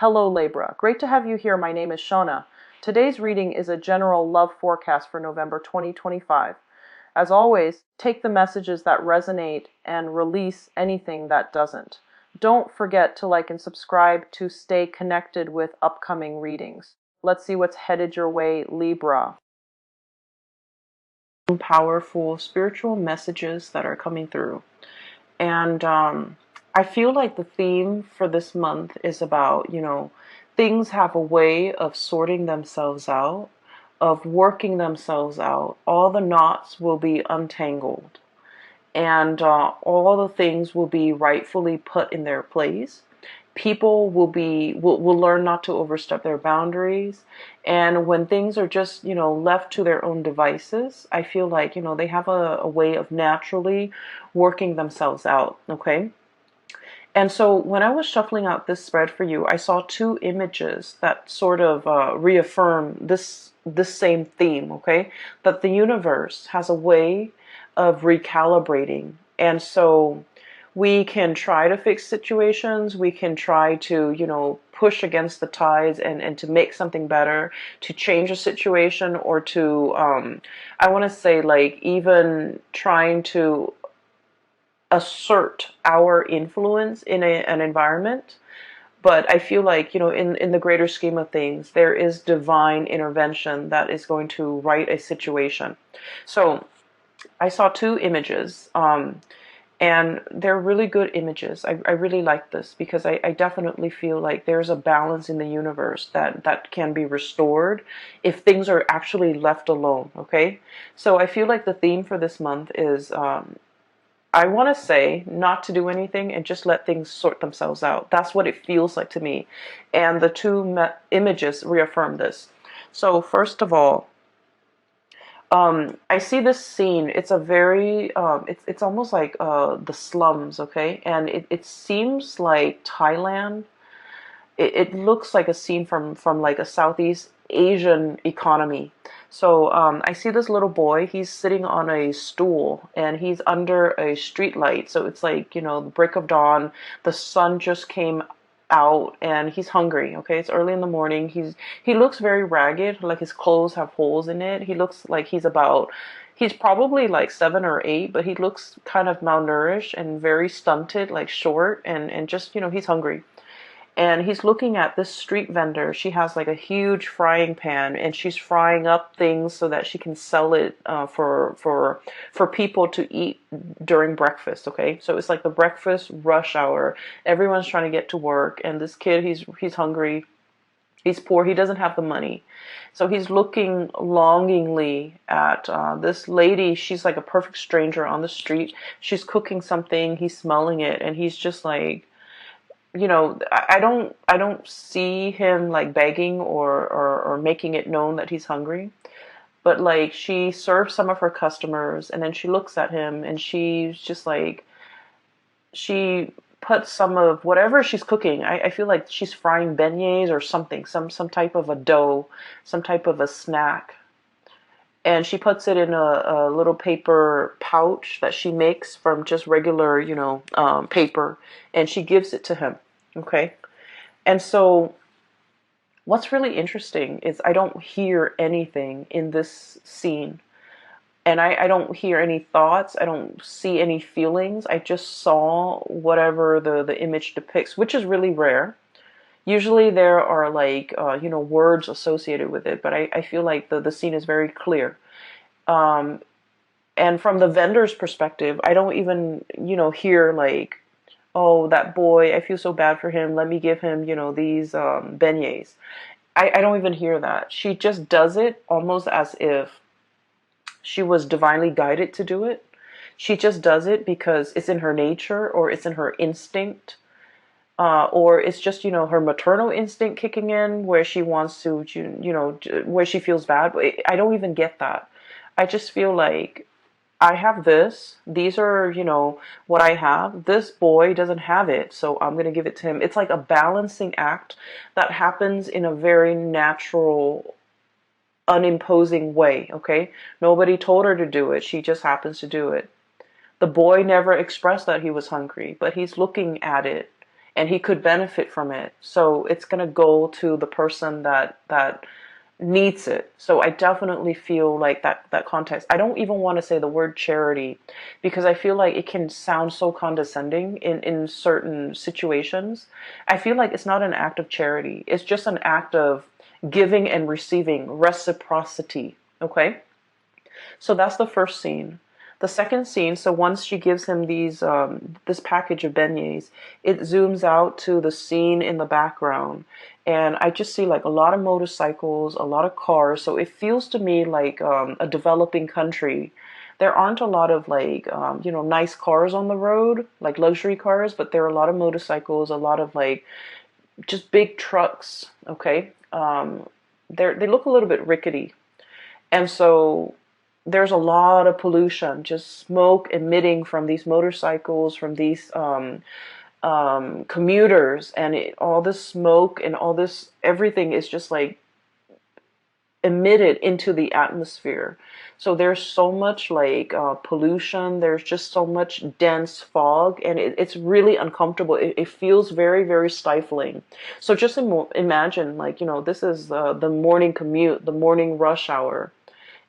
Hello Libra, great to have you here. My name is Shona. Today's reading is a general love forecast for November 2025. As always, take the messages that resonate and release anything that doesn't. Don't forget to like and subscribe to stay connected with upcoming readings. Let's see what's headed your way, Libra. Powerful spiritual messages that are coming through. And I feel like the theme for this month is about, things have a way of sorting themselves out, of working themselves out. All the knots will be untangled, and all the things will be rightfully put in their place. People will learn not to overstep their boundaries, and when things are just left to their own devices, I feel like they have a way of naturally working themselves out. Okay. And so when I was shuffling out this spread for you, I saw two images that sort of reaffirm this same theme. Okay, that the universe has a way of recalibrating, and so we can try to fix situations. We can try to push against the tides and to make something better, to change a situation, or to I want to say, like, even trying to assert our influence in an environment. But I feel like, in the greater scheme of things, there is divine intervention that is going to right a situation. So I saw two images, and they're really good images. I really like this because I definitely feel like there's a balance in the universe that can be restored if things are actually left alone, okay? So I feel like the theme for this month is I want to say not to do anything and just let things sort themselves out. That's what it feels like to me. And the two images reaffirm this. So first of all, I see this scene. It's a very, it's almost like the slums, okay? And it seems like Thailand. It looks like a scene from like a Southeast Asian economy. So I see this little boy. He's sitting on a stool and he's under a street light. So it's like, the break of dawn. The sun just came out and he's hungry. Okay, it's early in the morning. He looks very ragged, like his clothes have holes in it. He looks like he's probably like 7 or 8, but he looks kind of malnourished and very stunted, like short, and just he's hungry. And he's looking at this street vendor. She has like a huge frying pan, and she's frying up things so that she can sell it for people to eat during breakfast. Okay, so it's like the breakfast rush hour. Everyone's trying to get to work, and this kid, he's hungry. He's poor. He doesn't have the money, so he's looking longingly at this lady. She's like a perfect stranger on the street. She's cooking something. He's smelling it, and he's just like, I don't see him like begging or making it known that he's hungry. But like, she serves some of her customers and then she looks at him and she's just like, she puts some of whatever she's cooking. I feel like she's frying beignets or something, some type of a dough, some type of a snack. And she puts it in a little paper pouch that she makes from just regular, paper, and she gives it to him. Okay. And so what's really interesting is I don't hear anything in this scene. And I don't hear any thoughts. I don't see any feelings. I just saw whatever the image depicts, which is really rare. Usually there are like, words associated with it, but I feel like the scene is very clear. And from the vendor's perspective, I don't even, hear like, oh, that boy, I feel so bad for him. Let me give him, these beignets. I don't even hear that. She just does it almost as if she was divinely guided to do it. She just does it because it's in her nature or it's in her instinct. Or it's just, her maternal instinct kicking in where she wants to, where she feels bad. But I don't even get that. I just feel like I have this. These are, what I have. This boy doesn't have it, so I'm going to give it to him. It's like a balancing act that happens in a very natural, unimposing way, okay? Nobody told her to do it. She just happens to do it. The boy never expressed that he was hungry, but he's looking at it and he could benefit from it. So it's going to go to the person that needs it. So I definitely feel like that context. I don't even want to say the word charity because I feel like it can sound so condescending in certain situations. I feel like it's not an act of charity. It's just an act of giving and receiving, reciprocity. Okay? So that's the first scene. The second scene, so once she gives him this package of beignets, it zooms out to the scene in the background, and I just see like a lot of motorcycles, a lot of cars. So it feels to me like a developing country. There aren't a lot of like nice cars on the road, like luxury cars, but there are a lot of motorcycles, a lot of like just big trucks. Okay, they look a little bit rickety, and so there's a lot of pollution, just smoke emitting from these motorcycles, from these commuters, and all this smoke and all this everything is just like emitted into the atmosphere. So there's so much like pollution. There's just so much dense fog, and it's really uncomfortable. It feels very, very stifling. So just imagine, like, this is the morning commute, the morning rush hour,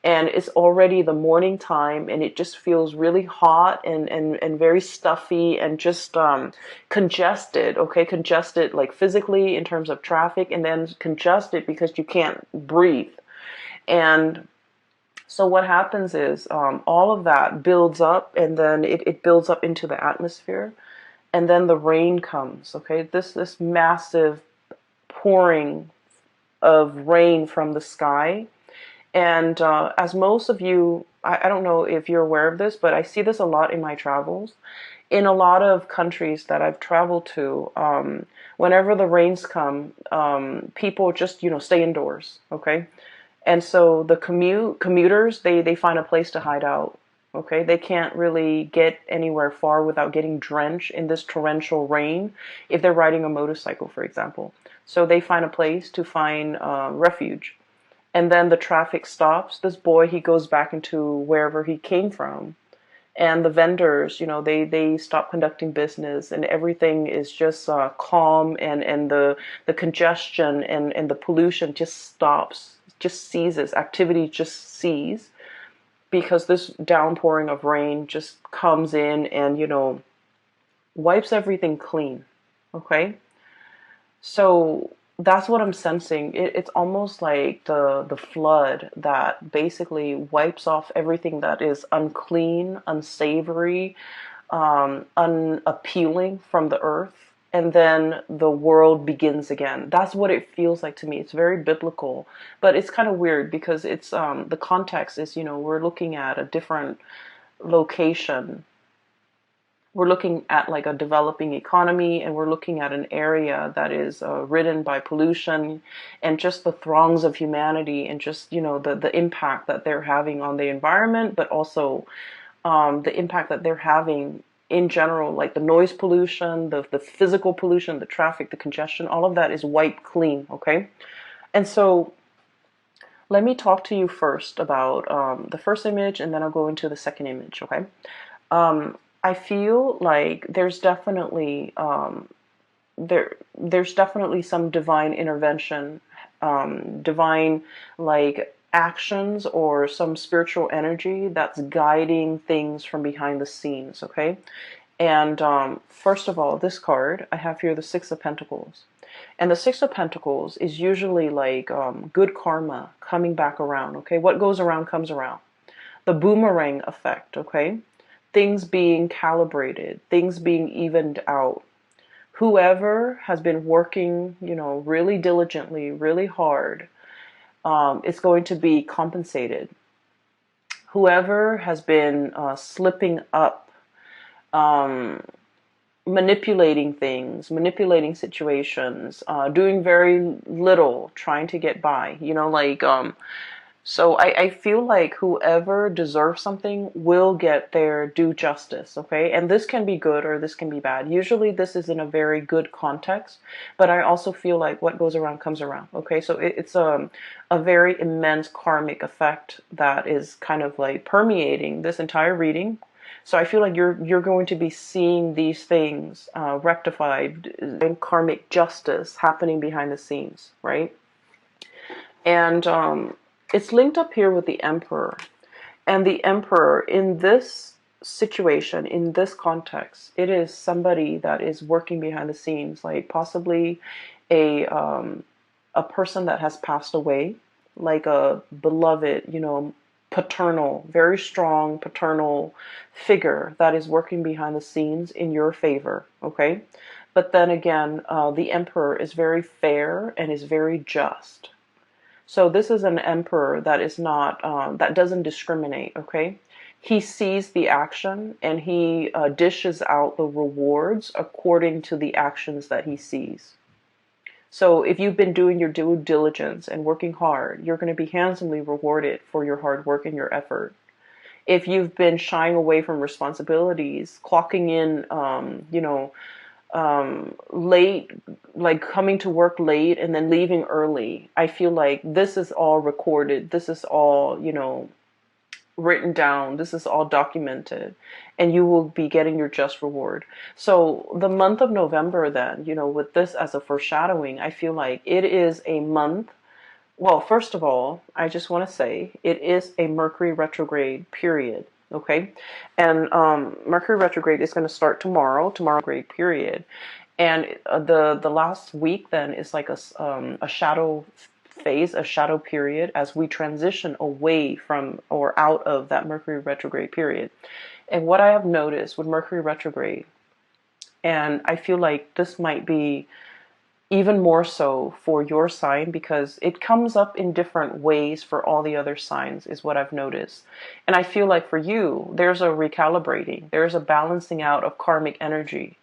and it's already the morning time, and it just feels really hot and very stuffy and just congested. Okay, congested like physically in terms of traffic, and then congested because you can't breathe. And so what happens is all of that builds up, and then it builds up into the atmosphere, and then the rain comes. Okay, this massive pouring of rain from the sky. And as most of you, I don't know if you're aware of this, but I see this a lot in my travels. In a lot of countries that I've traveled to, whenever the rains come, people just, stay indoors, okay? And so the commuters, they find a place to hide out, okay? They can't really get anywhere far without getting drenched in this torrential rain if they're riding a motorcycle, for example. So they find a place to find refuge. And then the traffic stops. This boy, he goes back into wherever he came from. And the vendors, they stop conducting business, and everything is just calm, and the congestion and the pollution just stops, just ceases. Activity just ceases because this downpouring of rain just comes in and, wipes everything clean. Okay? So that's what I'm sensing. It's almost like the flood that basically wipes off everything that is unclean, unsavory, unappealing from the earth, and then the world begins again. That's what it feels like to me. It's very biblical, but it's kind of weird because it's the context is, we're looking at a different location. We're looking at like a developing economy, and we're looking at an area that is ridden by pollution and just the throngs of humanity, and just the impact that they're having on the environment, but also the impact that they're having in general, like the noise pollution, the physical pollution, the traffic, the congestion, all of that is wiped clean. Okay, and so let me talk to you first about the first image, and then I'll go into the second image. Okay. I feel like there's definitely there's definitely some divine intervention, divine like actions, or some spiritual energy that's guiding things from behind the scenes. Okay, and first of all, this card I have here, the Six of Pentacles, and the Six of Pentacles is usually like good karma coming back around. Okay, what goes around comes around. The boomerang effect. Okay. Things being calibrated, things being evened out. Whoever has been working, really diligently, really hard, is going to be compensated. Whoever has been slipping up, manipulating things, manipulating situations, doing very little, trying to get by, so I feel like whoever deserves something will get their due justice, okay? And this can be good or this can be bad. Usually this is in a very good context, but I also feel like what goes around comes around, okay? So it's a very immense karmic effect that is kind of like permeating this entire reading. So I feel like you're going to be seeing these things rectified, and karmic justice happening behind the scenes, right? And it's linked up here with the Emperor. And the Emperor in this situation, in this context, it is somebody that is working behind the scenes, like possibly a a person that has passed away, like a beloved, paternal, very strong paternal figure that is working behind the scenes in your favor, okay? But then again, the Emperor is very fair and is very just. So this is an emperor that is not, that doesn't discriminate, okay? He sees the action and he dishes out the rewards according to the actions that he sees. So if you've been doing your due diligence and working hard, you're going to be handsomely rewarded for your hard work and your effort. If you've been shying away from responsibilities, clocking in, late, like coming to work late and then leaving early, I feel like this is all recorded. This is all, written down. This is all documented, and you will be getting your just reward. So the month of November, then, with this as a foreshadowing, I feel like it is a month. Well, first of all, I just want to say it is a Mercury retrograde period. Okay, and Mercury retrograde is going to start tomorrow grade period, and the last week then is like a shadow phase, a shadow period, as we transition away from or out of that Mercury retrograde period. And what I have noticed with Mercury retrograde, and I feel like this might be even more so for your sign because it comes up in different ways for all the other signs, is what I've noticed. And I feel like for you, there's a recalibrating, there's a balancing out of karmic energy.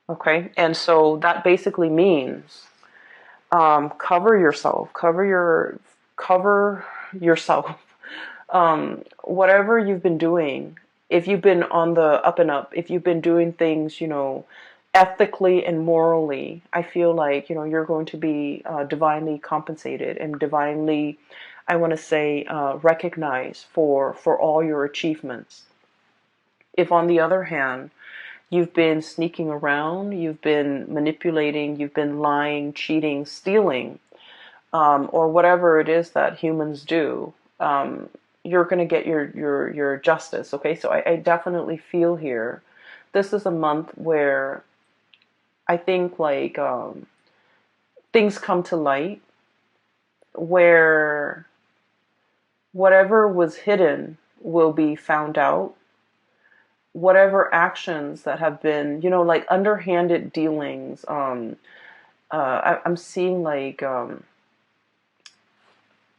Okay, and so that basically means cover yourself, cover yourself. Whatever you've been doing, if you've been on the up and up, if you've been doing things, ethically and morally, I feel like, you're going to be divinely compensated and divinely, I want to say, recognized for all your achievements. If on the other hand, you've been sneaking around, you've been manipulating, you've been lying, cheating, stealing, or whatever it is that humans do, you're going to get your justice. Okay, so I definitely feel here, this is a month where I think like things come to light, where whatever was hidden will be found out. Whatever actions that have been, like underhanded dealings. I'm seeing like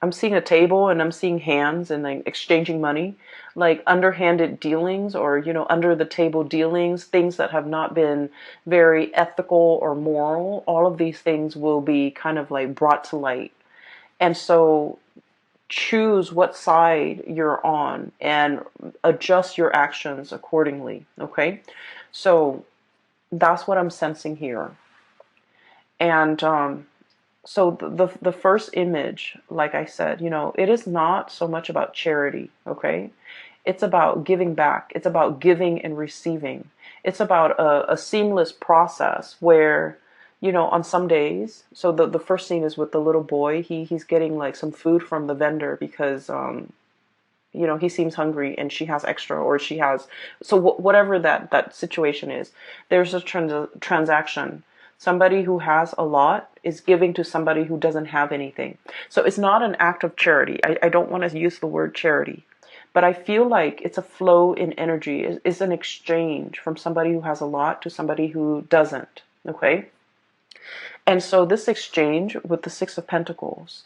I'm seeing a table and I'm seeing hands and like exchanging money, like underhanded dealings or, under the table dealings, things that have not been very ethical or moral. All of these things will be kind of like brought to light. And so choose what side you're on and adjust your actions accordingly. Okay. So that's what I'm sensing here. And, so the first image, like I said, it is not so much about charity, okay? It's about giving back. It's about giving and receiving. It's about a seamless process where, on some days, so the first scene is with the little boy. He's getting like some food from the vendor because, he seems hungry and she has extra or she has, so whatever that situation is, there's a transaction. Somebody who has a lot is giving to somebody who doesn't have anything. So it's not an act of charity. I don't want to use the word charity, but I feel like it's a flow in energy. It's an exchange from somebody who has a lot to somebody who doesn't. Okay? And so this exchange with the Six of Pentacles,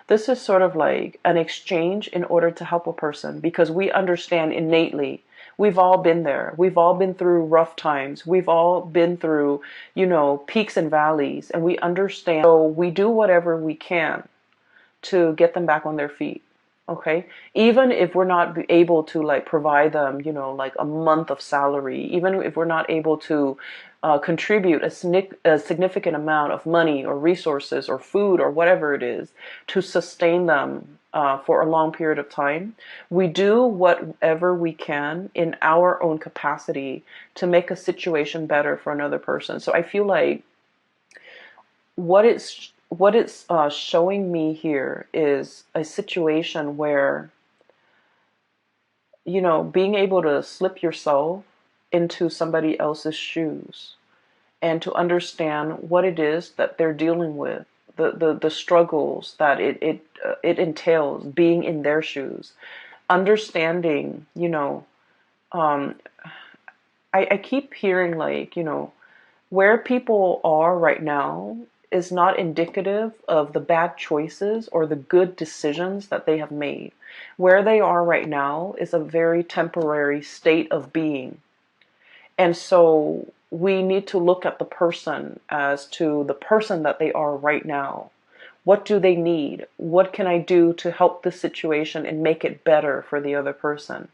this is sort of like an exchange in order to help a person because we understand innately. We've all been there. We've all been through rough times. We've all been through, peaks and valleys, and we understand. So we do whatever we can to get them back on their feet. Okay, even if we're not able to like provide them, you know, like a month of salary, even if we're not able to contribute a significant amount of money or resources or food or whatever it is to sustain them for a long period of time, we do whatever we can in our own capacity to make a situation better for another person. So I feel like what it's showing me here is a situation where, you know, being able to slip yourself into somebody else's shoes and to understand what it is that they're dealing with, the struggles that it entails being in their shoes, understanding, you know, um, I keep hearing like, you know, where people are right now is not indicative of the bad choices or the good decisions that they have made. Where they are right now is a very temporary state of being. And so we need to look at the person as to the person that they are right now. What do they need? What can I do to help the situation and make it better for the other person?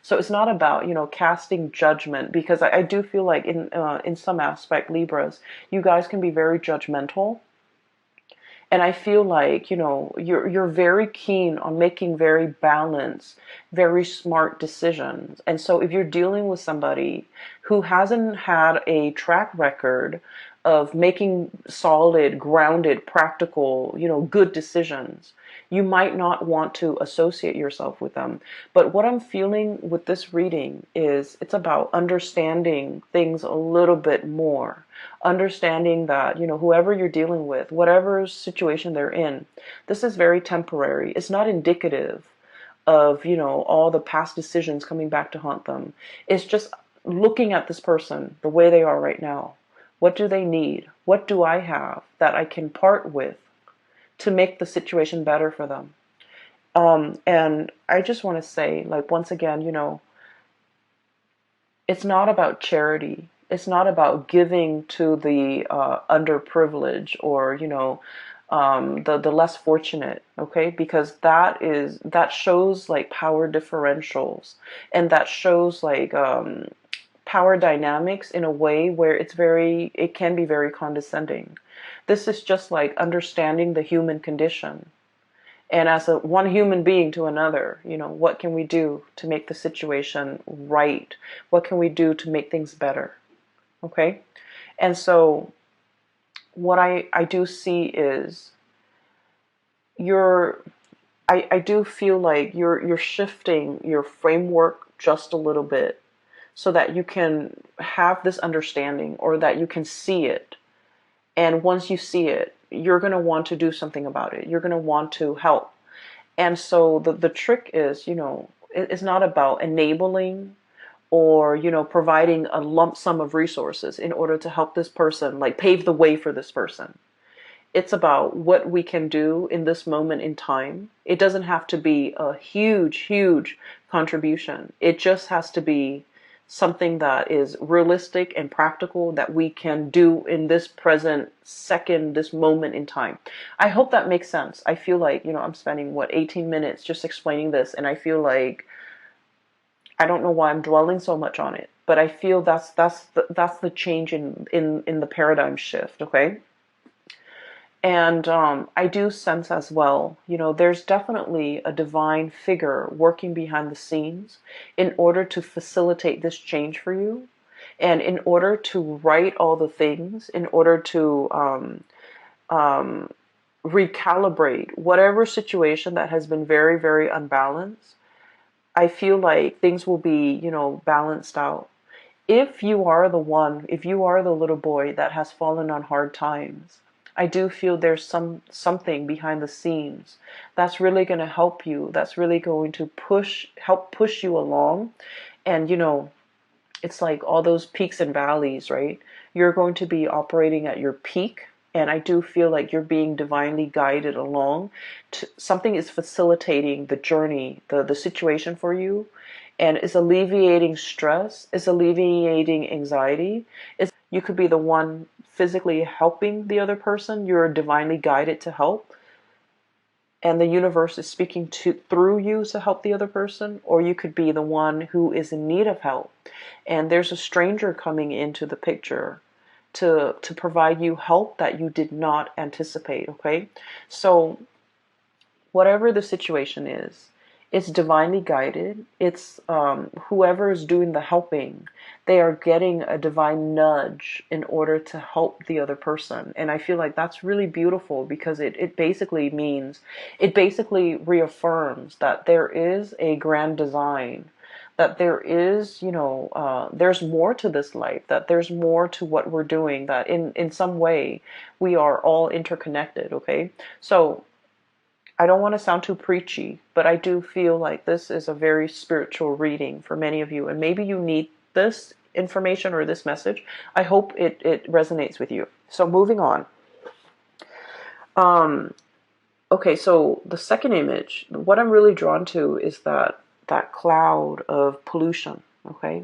So it's not about, you know, casting judgment, because I do feel like in some aspect, Libras, you guys can be very judgmental, and I feel like, you know, you're very keen on making very balanced, very smart decisions. And so if you're dealing with somebody who hasn't had a track record of making solid, grounded, practical, you know, good decisions, you might not want to associate yourself with them. But what I'm feeling with this reading is it's about understanding things a little bit more, understanding that, you know, whoever you're dealing with, whatever situation they're in, this is very temporary. It's not indicative of, you know, all the past decisions coming back to haunt them. It's just looking at this person the way they are right now. What do they need? What do I have that I can part with to make the situation better for them? And I just want to say, like, once again, you know, it's not about charity. It's not about giving to the underprivileged, or, you know, the less fortunate. Okay, because that shows like power differentials, and that shows like power dynamics in a way where it can be very condescending. This is just like understanding the human condition. And as a one human being to another, you know, what can we do to make the situation right? What can we do to make things better? Okay? And so what I do see is you're I do feel like you're shifting your framework just a little bit so that you can have this understanding, or that you can see it. And once you see it, you're going to want to do something about it. You're going to want to help. And so the trick is, you know, it's not about enabling or, you know, providing a lump sum of resources in order to help this person, like pave the way for this person. It's about what we can do in this moment in time. It doesn't have to be a huge, huge contribution. It just has to be something that is realistic and practical that we can do in this present second, this moment in time. I hope that makes sense. I feel like, you know, I'm spending 18 minutes just explaining this, and I feel like I don't know why I'm dwelling so much on it, but I feel that's the change in the paradigm shift. Okay. And I do sense as well, you know, there's definitely a divine figure working behind the scenes in order to facilitate this change for you, and in order to right all the things, in order to um, recalibrate whatever situation that has been very, very unbalanced. I feel like things will be, you know, balanced out. If you are the one, if you are the little boy that has fallen on hard times, I do feel there's something behind the scenes that's really going to help you, that's really going to help push you along. And, you know, it's like all those peaks and valleys, right? You're going to be operating at your peak, and I do feel like you're being divinely guided along. Something is facilitating the journey, the situation for you, and is alleviating stress, is alleviating anxiety. You could be the one physically helping the other person. You're divinely guided to help. and the universe is speaking to through you to help the other person, or you could be the one who is in need of help, and there's a stranger coming into the picture to provide you help that you did not anticipate. Okay, so whatever the situation is, it's divinely guided. It's whoever is doing the helping, they are getting a divine nudge in order to help the other person. And I feel like that's really beautiful, because it basically means, it basically reaffirms that there is a grand design, that there is, there's more to this life, that there's more to what we're doing, that in some way we are all interconnected. Okay, so I don't want to sound too preachy, but I do feel like this is a very spiritual reading for many of you. And maybe you need this information or this message. I hope it resonates with you. So moving on. Okay, so the second image, what I'm really drawn to is that cloud of pollution. Okay,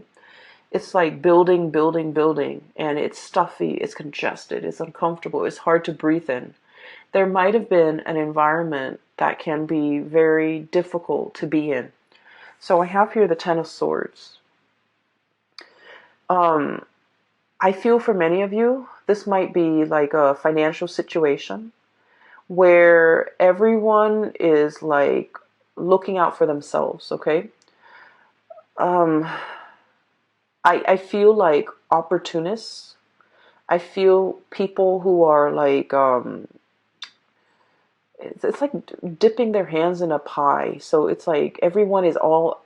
it's like building, building, building, and it's stuffy, it's congested, it's uncomfortable, it's hard to breathe in. There might have been an environment that can be very difficult to be in. So I have here the Ten of Swords. I feel for many of you, this might be like a financial situation where everyone is like looking out for themselves. Okay. I feel like opportunists. I feel people who are like, it's like dipping their hands in a pie. So it's like everyone is all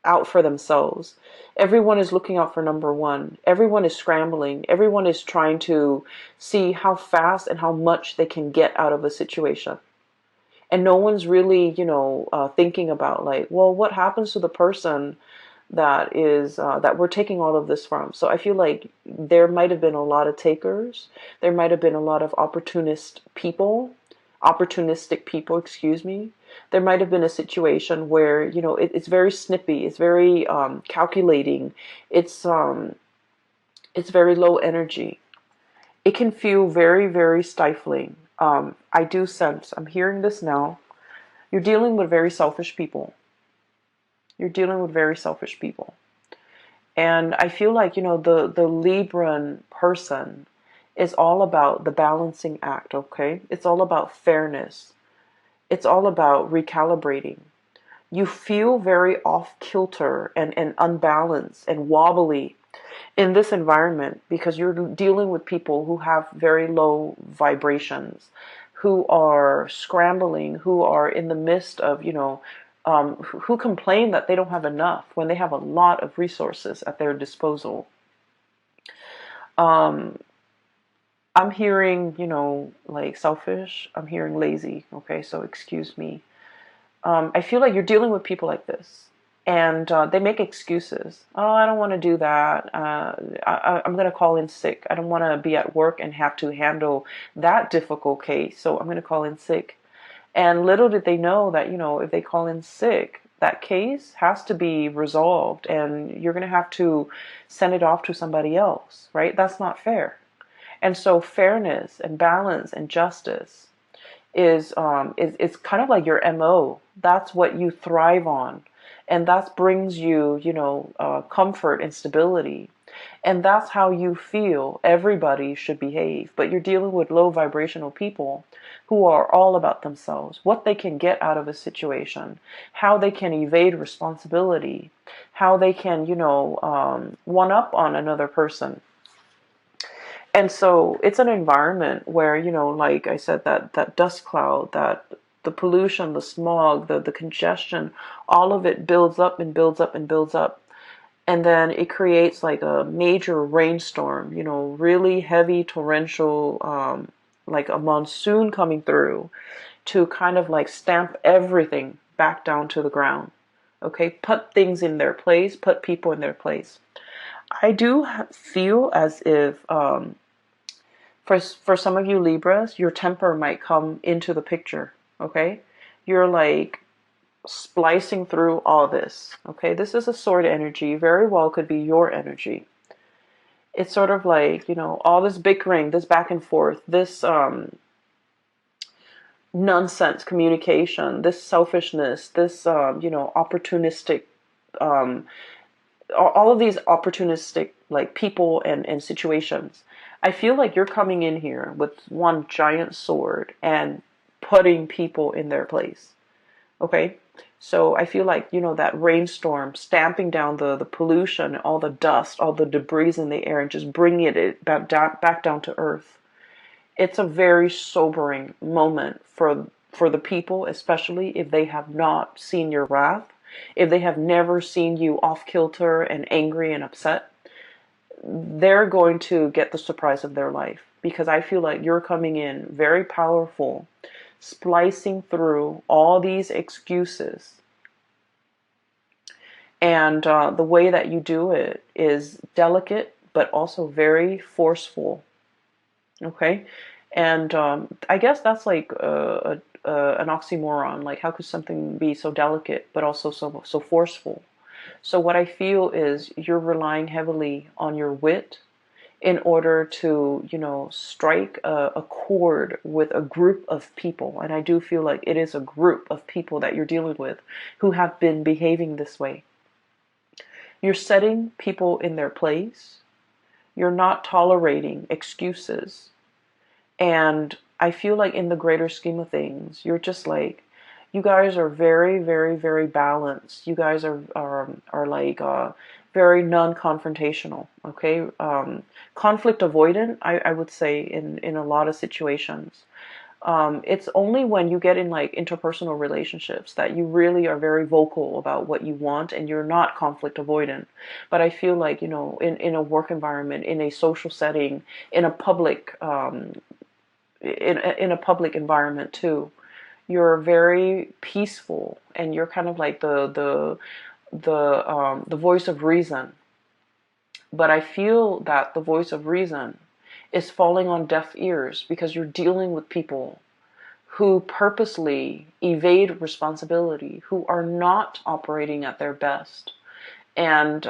out for themselves. Everyone is looking out for number one. Everyone is scrambling. Everyone is trying to see how fast and how much they can get out of a situation. And no one's really, thinking about like, well, what happens to the person that is that we're taking all of this from. So I feel like there might have been a lot of takers. There might have been a lot of opportunistic people, excuse me. There might have been a situation where, it's very snippy, it's very calculating, it's very low energy. It can feel very, very stifling. I do sense, I'm hearing this now, you're dealing with very selfish people. You're dealing with very selfish people. And I feel like, the Libran person is all about the balancing act, okay? It's all about fairness. It's all about recalibrating. You feel very off kilter and unbalanced and wobbly in this environment because you're dealing with people who have very low vibrations, who are scrambling, who are in the midst of, who complain that they don't have enough when they have a lot of resources at their disposal. I'm hearing, like selfish. I'm hearing lazy. Okay, so excuse me. I feel like you're dealing with people like this. And they make excuses. Oh, I don't want to do that. I'm going to call in sick. I don't want to be at work and have to handle that difficult case. So I'm going to call in sick. And little did they know that, if they call in sick, that case has to be resolved and you're going to have to send it off to somebody else, right? That's not fair. And so fairness and balance and justice is kind of like your MO. That's what you thrive on. And that brings you, comfort and stability. And that's how you feel everybody should behave. But you're dealing with low vibrational people who are all about themselves, what they can get out of a situation, how they can evade responsibility, how they can, one up on another person. And so it's an environment where, like I said, that dust cloud, that the pollution, the smog, the congestion, all of it builds up and builds up and builds up. And then it creates like a major rainstorm, really heavy torrential, like a monsoon coming through to kind of like stamp everything back down to the ground. Okay, put things in their place, put people in their place. I do feel as if for some of you Libras, your temper might come into the picture. Okay, you're like splicing through all this. Okay, this is a sword energy. Very well could be your energy. It's sort of like, all this bickering, this back and forth, this nonsense communication, this selfishness, this opportunistic, um, all of these opportunistic like people and situations. I feel like you're coming in here with one giant sword and putting people in their place. Okay. So I feel like, that rainstorm stamping down the pollution, all the dust, all the debris in the air, and just bringing it back down to earth. It's a very sobering moment for the people, especially if they have not seen your wrath, if they have never seen you off kilter and angry and upset. They're going to get the surprise of their life, because I feel like you're coming in very powerful, splicing through all these excuses. And the way that you do it is delicate, but also very forceful. Okay. And I guess that's like an oxymoron. Like, how could something be so delicate, but also so forceful? So what I feel is you're relying heavily on your wit in order to, strike a chord with a group of people. And I do feel like it is a group of people that you're dealing with who have been behaving this way. You're setting people in their place. You're not tolerating excuses. And I feel like in the greater scheme of things, you're just like, you guys are very, very, very balanced. You guys are like very non-confrontational. Okay, conflict avoidant. I would say in a lot of situations. It's only when you get in like interpersonal relationships that you really are very vocal about what you want, and you're not conflict avoidant. But I feel like, in a work environment, in a social setting, in a public in a public environment too, you're very peaceful, and you're kind of like the voice of reason. But I feel that the voice of reason is falling on deaf ears, because you're dealing with people who purposely evade responsibility, who are not operating at their best. And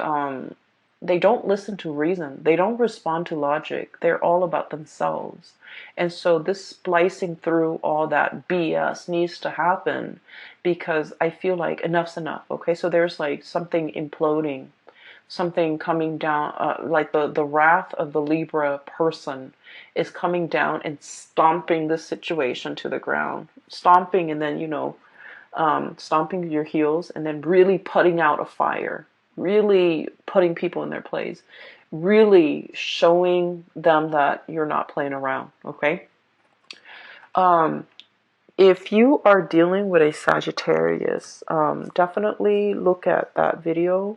they don't listen to reason. They don't respond to logic. They're all about themselves. And so this splicing through all that BS needs to happen, because I feel like enough's enough. Okay, so there's like something imploding, something coming down, like the wrath of the Libra person is coming down and stomping the situation to the ground. Stomping, and then, stomping your heels, and then really putting out a fire, really putting people in their place, really showing them that you're not playing around. Okay. If you are dealing with a Sagittarius, definitely look at that video,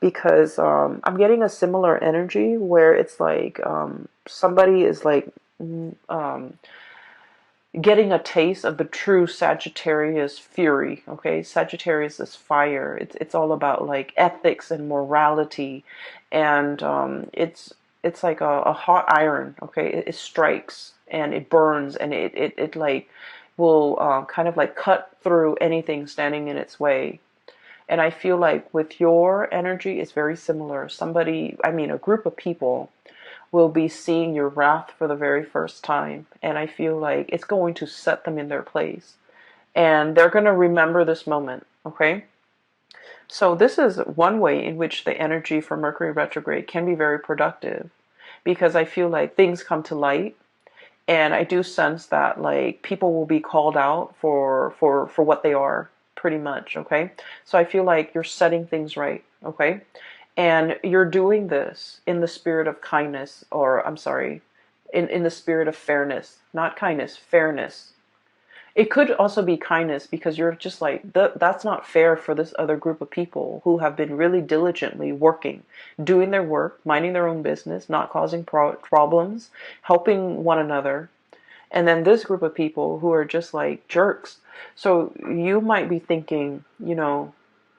because I'm getting a similar energy where it's like somebody is like getting a taste of the true Sagittarius fury. Okay, Sagittarius is fire. It's all about like ethics and morality, and it's like a hot iron. Okay, it strikes and it burns, and it like will kind of like cut through anything standing in its way. And I feel like with your energy, it's very similar. A group of people will be seeing your wrath for the very first time. And I feel like it's going to set them in their place. And they're going to remember this moment, okay? So this is one way in which the energy for Mercury retrograde can be very productive, because I feel like things come to light. And I do sense that like people will be called out for what they are, pretty much, okay? So I feel like you're setting things right, okay? And you're doing this in the spirit of kindness, or I'm sorry, in the spirit of fairness, not kindness, fairness. It could also be kindness, because you're just like, that's not fair for this other group of people who have been really diligently working, doing their work, minding their own business, not causing problems, helping one another. And then this group of people who are just like jerks. So you might be thinking,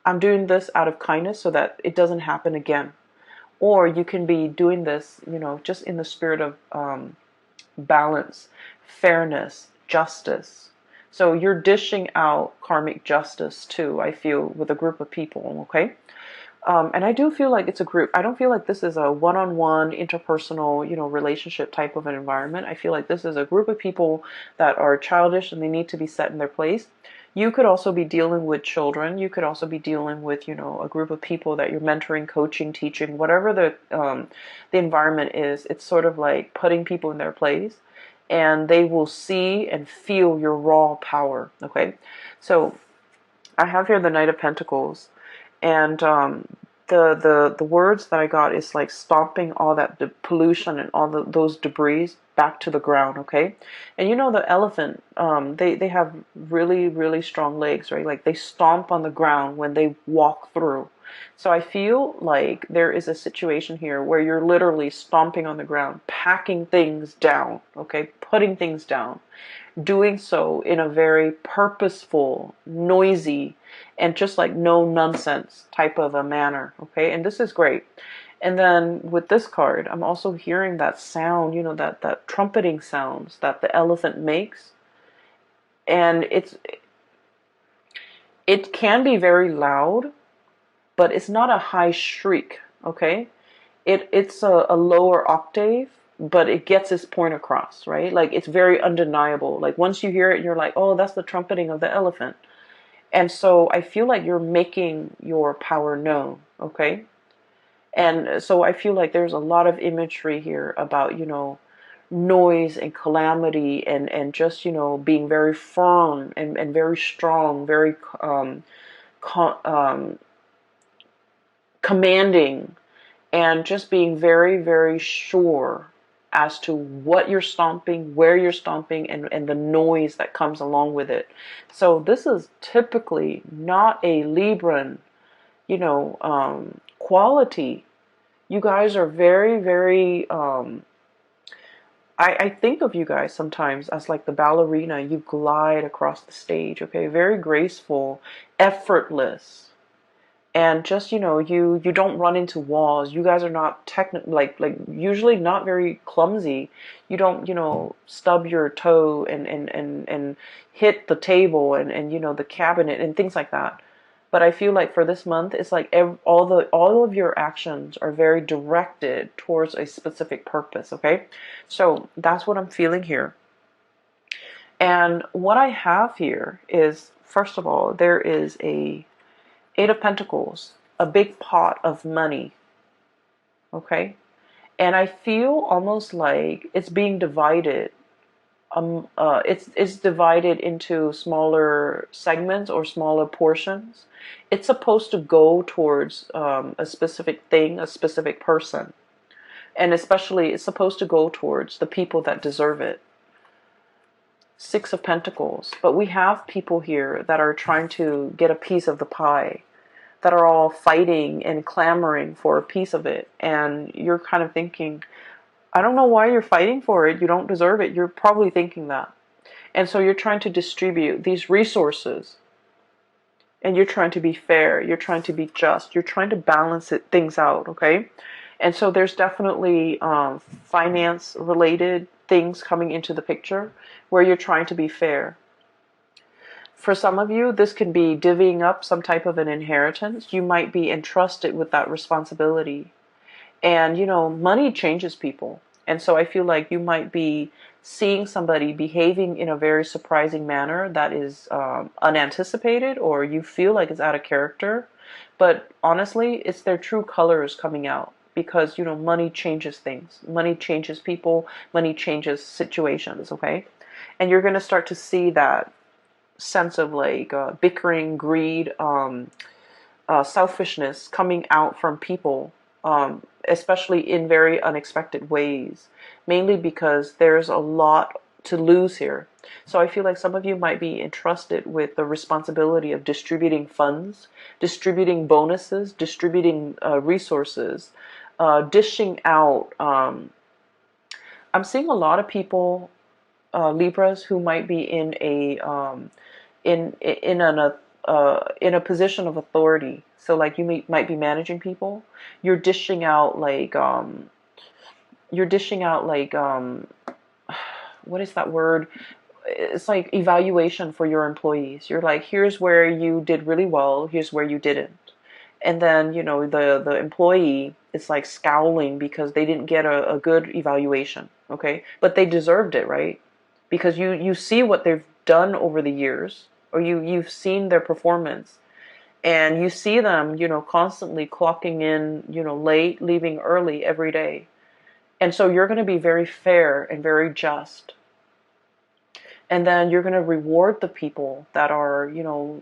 I'm doing this out of kindness so that it doesn't happen again. Or you can be doing this, just in the spirit of balance, fairness, justice. So you're dishing out karmic justice too, I feel, with a group of people, okay? And I do feel like it's a group. I don't feel like this is a one-on-one interpersonal, relationship type of an environment. I feel like this is a group of people that are childish and they need to be set in their place. You could also be dealing with children. You could also be dealing with, a group of people that you're mentoring, coaching, teaching, whatever the environment is. It's sort of like putting people in their place, and they will see and feel your raw power. Okay, so I have here the Knight of Pentacles, and the words that I got is like stomping all that pollution and all those debris back to the ground. Okay, and the elephant, they have really really strong legs, right? Like they stomp on the ground when they walk through. So I feel like there is a situation here where you're literally stomping on the ground, packing things down. Okay, putting things down, doing so in a very purposeful, noisy, and just like no nonsense type of a manner. Okay, and this is great. And then with this card, I'm also hearing that sound, that trumpeting sounds that the elephant makes. And it can be very loud, but it's not a high shriek. Okay, it's a lower octave, but it gets its point across, right? Like it's very undeniable. Like once you hear it, you're like, oh, that's the trumpeting of the elephant. And so I feel like you're making your power known, okay? And so I feel like there's a lot of imagery here about, noise and calamity, and just, being very firm and very strong, very commanding, and just being very, very sure as to what you're stomping, where you're stomping, and the noise that comes along with it. So this is typically not a Libran, quality. You guys are very, very, I think of you guys sometimes as like the ballerina. You glide across the stage, okay? Very graceful, effortless. And just, you don't run into walls. You guys are not like usually not very clumsy. You don't, stub your toe and hit the table and the cabinet and things like that. But I feel like for this month, it's like all of your actions are very directed towards a specific purpose. Okay, so that's what I'm feeling here. And what I have here is, first of all, there is a Eight of Pentacles, a big pot of money. Okay, and I feel almost like it's being divided. It's divided into smaller segments or smaller portions. It's supposed to go towards a specific thing, a specific person, and especially it's supposed to go towards the people that deserve it. Six of Pentacles, but we have people here that are trying to get a piece of the pie, that are all fighting and clamoring for a piece of it, and you're kind of thinking, I don't know why you're fighting for it. You don't deserve it. You're probably thinking that. And so you're trying to distribute these resources, and you're trying to be fair. You're trying to be just. You're trying to balance things out, okay? And so there's definitely finance related things coming into the picture where you're trying to be fair. For some of you, this can be divvying up some type of an inheritance. You might be entrusted with that responsibility. And, money changes people. And so I feel like you might be seeing somebody behaving in a very surprising manner that is unanticipated, or you feel like it's out of character. But honestly, it's their true colors coming out, because, money changes things. Money changes people. Money changes situations, okay? And you're going to start to see that sense of like bickering, greed, selfishness coming out from people, especially in very unexpected ways, mainly because there's a lot to lose here. So I feel like some of you might be entrusted with the responsibility of distributing funds, distributing bonuses, distributing resources, dishing out. I'm seeing a lot of people, Libras, who might be in a in a position of authority. So like you might be managing people. You're dishing out like what is that word? It's like evaluation for your employees. You're like, here's where you did really well, here's where you didn't. And then, the employee is like scowling because they didn't get a good evaluation. Okay. But they deserved it, right? Because you see what they've done over the years, or you've seen their performance, and you see them, constantly clocking in, late, leaving early every day. And so you're going to be very fair and very just. And then you're going to reward the people that are,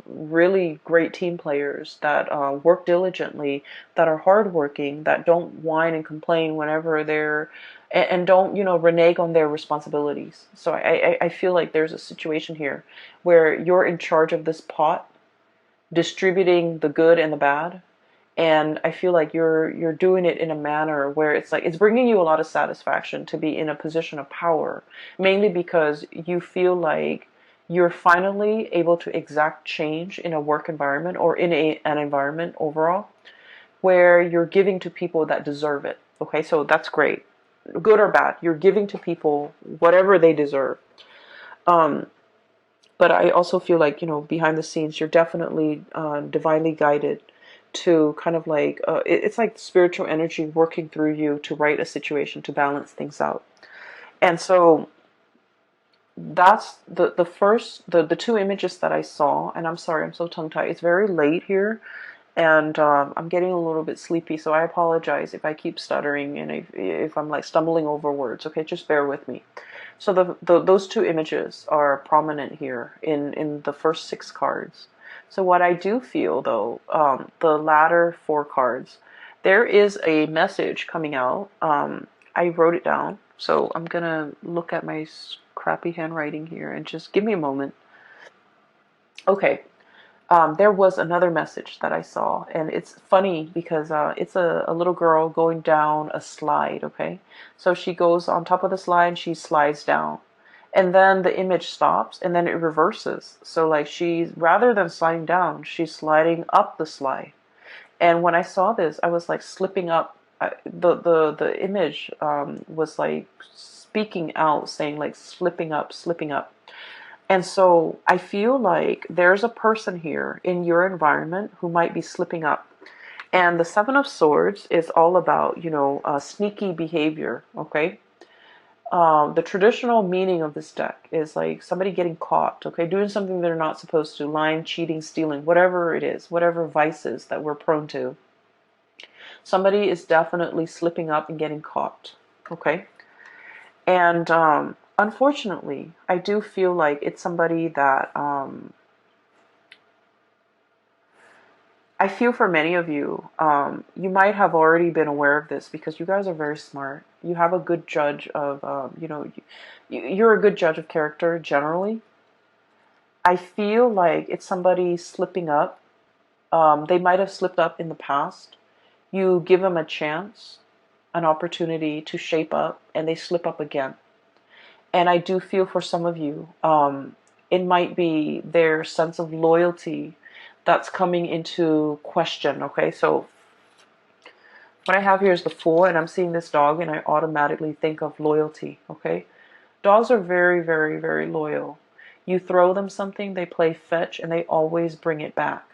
really great team players, that work diligently, that are hardworking, that don't whine and complain whenever they're, and don't, renege on their responsibilities. So I feel like there's a situation here where you're in charge of this pot, distributing the good and the bad. And I feel like you're doing it in a manner where it's like it's bringing you a lot of satisfaction to be in a position of power, mainly because you feel like you're finally able to exact change in a work environment, or in an environment overall, where you're giving to people that deserve it. Okay, so that's great. Good or bad, you're giving to people whatever they deserve. Um, but I also feel like, behind the scenes, you're definitely divinely guided to kind of like, it's like spiritual energy working through you to right a situation, to balance things out. And so that's the first, the two images that I saw. And I'm sorry, I'm so tongue tied. It's very late here, and I'm getting a little bit sleepy, so I apologize if I keep stuttering and if I'm like stumbling over words. Okay, just bear with me. So those two images are prominent here in the first 6 cards. So what I do feel, though, the latter 4 cards, there is a message coming out. I wrote it down, so I'm gonna look at my crappy handwriting here and just give me a moment. Okay, there was another message that I saw, and it's funny because it's a little girl going down a slide, okay? So she goes on top of the slide and she slides down. And then the image stops and then it reverses. So like she's, rather than sliding down, she's sliding up the slide. And when I saw this, I was like slipping up. The image was like speaking out, saying like slipping up, slipping up. And so I feel like there's a person here in your environment who might be slipping up. And the Seven of Swords is all about, sneaky behavior, okay? The traditional meaning of this deck is like somebody getting caught, okay? Doing something they're not supposed to, lying, cheating, stealing, whatever it is, whatever vices that we're prone to. Somebody is definitely slipping up and getting caught, okay? And unfortunately, I do feel like it's somebody that I feel for many of you, you might have already been aware of this because you guys are very smart. You have a good judge of, you're a good judge of character generally. I feel like it's somebody slipping up. They might have slipped up in the past. You give them a chance, an opportunity to shape up, and they slip up again. And I do feel for some of you, it might be their sense of loyalty that's coming into question, okay? So what I have here is the Fool, and I'm seeing this dog, and I automatically think of loyalty, okay? Dogs are very, very, very loyal. You throw them something, they play fetch, and they always bring it back,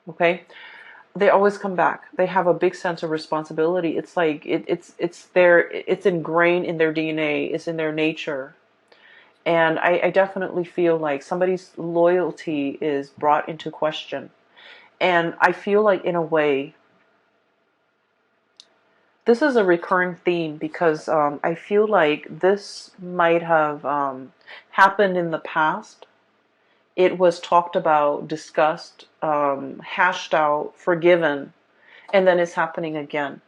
okay? They always come back. They have a big sense of responsibility. It's like it's ingrained in their DNA. It's in their nature. And I definitely feel like somebody's loyalty is brought into question. And I feel like, in a way, this is a recurring theme because I feel like this might have happened in the past. It was talked about, discussed, hashed out, forgiven, and then it's happening again.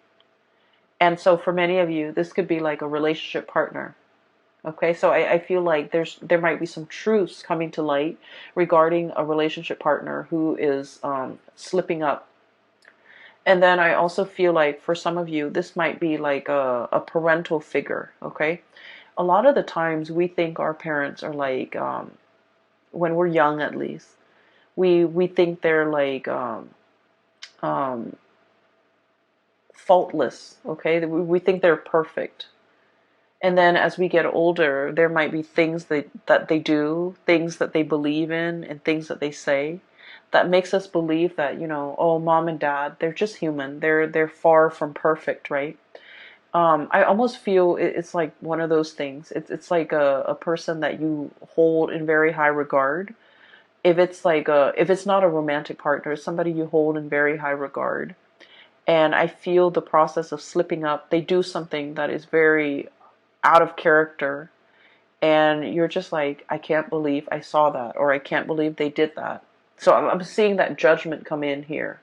And so for many of you, this could be like a relationship partner. Okay, so I feel like there might be some truths coming to light regarding a relationship partner who is slipping up. And then I also feel like for some of you, this might be like a parental figure, okay? A lot of the times we think our parents are like, when we're young at least, we think they're like um, faultless, okay? We think they're perfect. And then as we get older, there might be things that they do, things that they believe in, and things that they say that makes us believe that, oh, mom and dad, they're just human. They're far from perfect, right? I almost feel it's like one of those things. It's like a person that you hold in very high regard. If it's not a romantic partner, it's somebody you hold in very high regard. And I feel the process of slipping up, they do something that is very out of character, and you're just like, I can't believe I saw that, or I can't believe they did that. So I'm seeing that judgment come in here.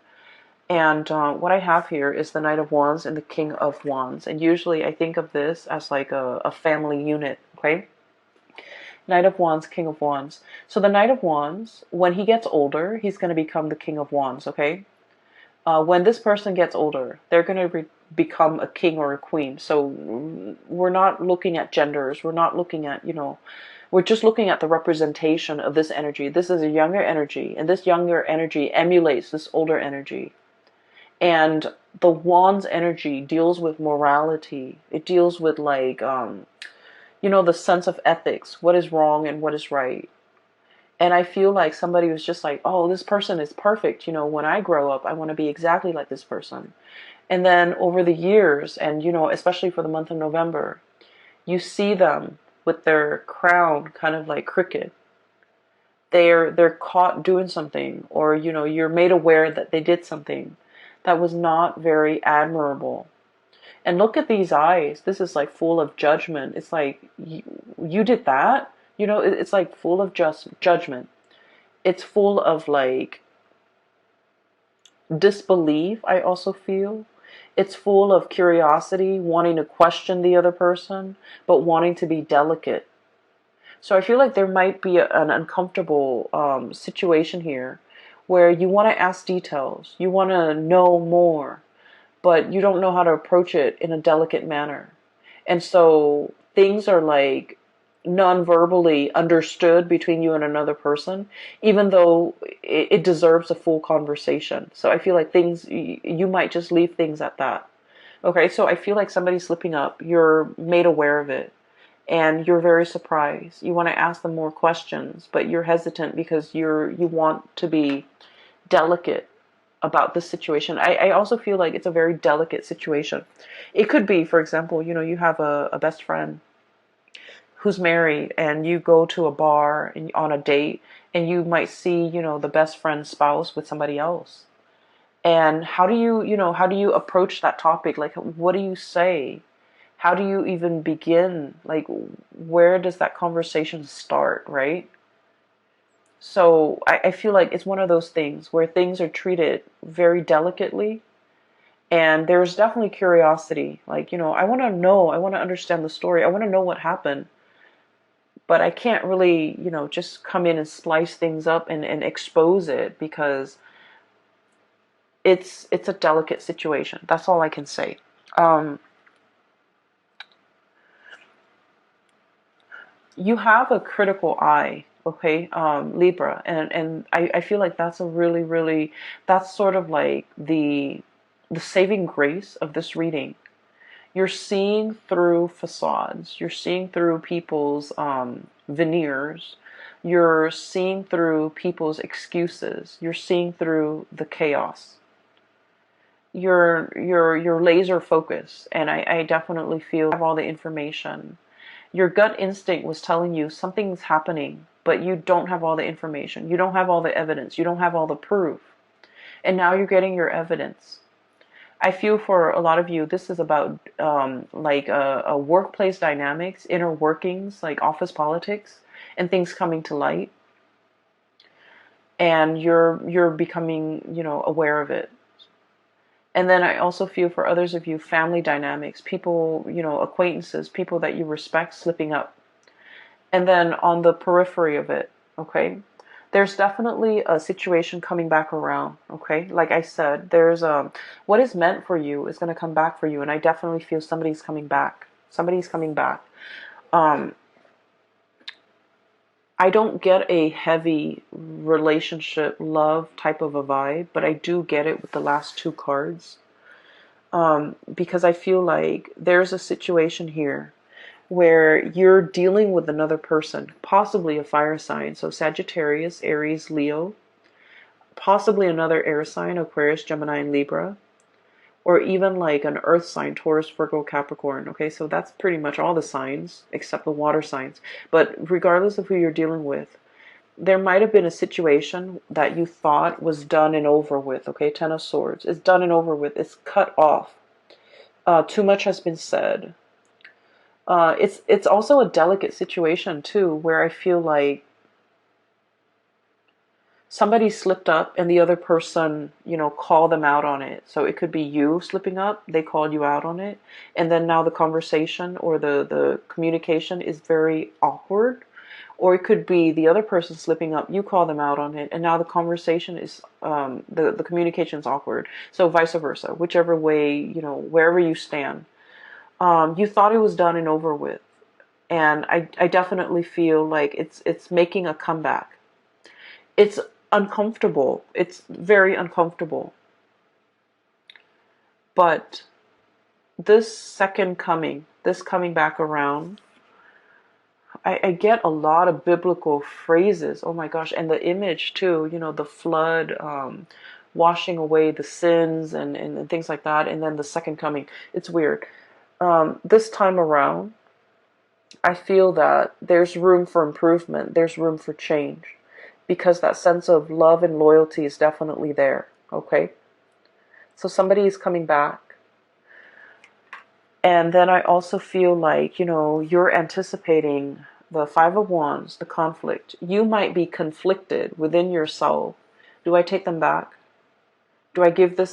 And what I have here is the Knight of Wands and the King of Wands. And usually I think of this as like a family unit, okay? Knight of Wands, King of Wands. So the Knight of Wands, when he gets older, he's going to become the King of Wands, okay? When this person gets older, they're going to become a king or a queen. So we're not looking at genders. We're not looking at, we're just looking at the representation of this energy. This is a younger energy, and this younger energy emulates this older energy. And the Wands energy deals with morality. It deals with like, the sense of ethics, what is wrong and what is right. And I feel like somebody was just like, oh, this person is perfect. When I grow up, I want to be exactly like this person. And then over the years, and, especially for the month of November, you see them with their crown kind of like crooked. They're caught doing something, or, you're made aware that they did something that was not very admirable. And look at these eyes. This is like full of judgment. It's like, you did that? It's like full of just judgment. It's full of like disbelief, I also feel. It's full of curiosity, wanting to question the other person, but wanting to be delicate. So I feel like there might be an uncomfortable situation here where you want to ask details. You want to know more, but you don't know how to approach it in a delicate manner. And so things are like non-verbally understood between you and another person, even though it deserves a full conversation. So I feel like you might just leave things at that. Okay, so I feel like somebody's slipping up. You're made aware of it, and you're very surprised. You want to ask them more questions, but you're hesitant because you want to be delicate about this situation. I also feel like it's a very delicate situation. It could be, for example, you have a best friend who's married, and you go to a bar and on a date, and you might see, the best friend's spouse with somebody else. And how do you approach that topic? Like, what do you say? How do you even begin? Like, where does that conversation start, right? So I feel like it's one of those things where things are treated very delicately, and there's definitely curiosity. Like, I want to know, I want to understand the story, I want to know what happened. But I can't really, just come in and slice things up and expose it, because it's a delicate situation. That's all I can say. You have a critical eye, okay, Libra, and I feel like that's a really, really, that's sort of like the saving grace of this reading. You're seeing through facades. You're seeing through people's veneers. You're seeing through people's excuses. You're seeing through the chaos. You're laser focused, and I definitely feel you have all the information. Your gut instinct was telling you something's happening, but you don't have all the information. You don't have all the evidence. You don't have all the proof. And now you're getting your evidence. I feel for a lot of you, this is about like a workplace dynamics, inner workings, like office politics, and things coming to light. And you're becoming, aware of it. And then I also feel for others of you, family dynamics, people, acquaintances, people that you respect slipping up. And then on the periphery of it, okay, there's definitely a situation coming back around, okay? Like I said, there's what is meant for you is going to come back for you, and I definitely feel somebody's coming back. Somebody's coming back. I don't get a heavy relationship, love type of a vibe, but I do get it with the last two cards. Because I feel like there's a situation here where you're dealing with another person, possibly a fire sign. So Sagittarius, Aries, Leo, possibly another air sign, Aquarius, Gemini, and Libra, or even like an earth sign, Taurus, Virgo, Capricorn. Okay, so that's pretty much all the signs except the water signs. But regardless of who you're dealing with, there might have been a situation that you thought was done and over with. Okay, Ten of Swords. It's done and over with. It's cut off. Too much has been said. It's also a delicate situation too, where I feel like somebody slipped up and the other person, called them out on it. So it could be you slipping up, they called you out on it, and then now the conversation or the communication is very awkward. Or it could be the other person slipping up, you call them out on it, and now the conversation is, the communication is awkward. So vice versa, whichever way, wherever you stand. You thought it was done and over with. And I definitely feel like it's making a comeback. It's uncomfortable. It's very uncomfortable. But this coming back around, I get a lot of biblical phrases. Oh my gosh. And the image too, the flood, washing away the sins and things like that. And then the second coming. It's weird. This time around, I feel that there's room for improvement. There's room for change. Because that sense of love and loyalty is definitely there. Okay? So somebody is coming back. And then I also feel like, you're anticipating the Five of Wands, the conflict. You might be conflicted within yourself. Do I take them back? Do I give this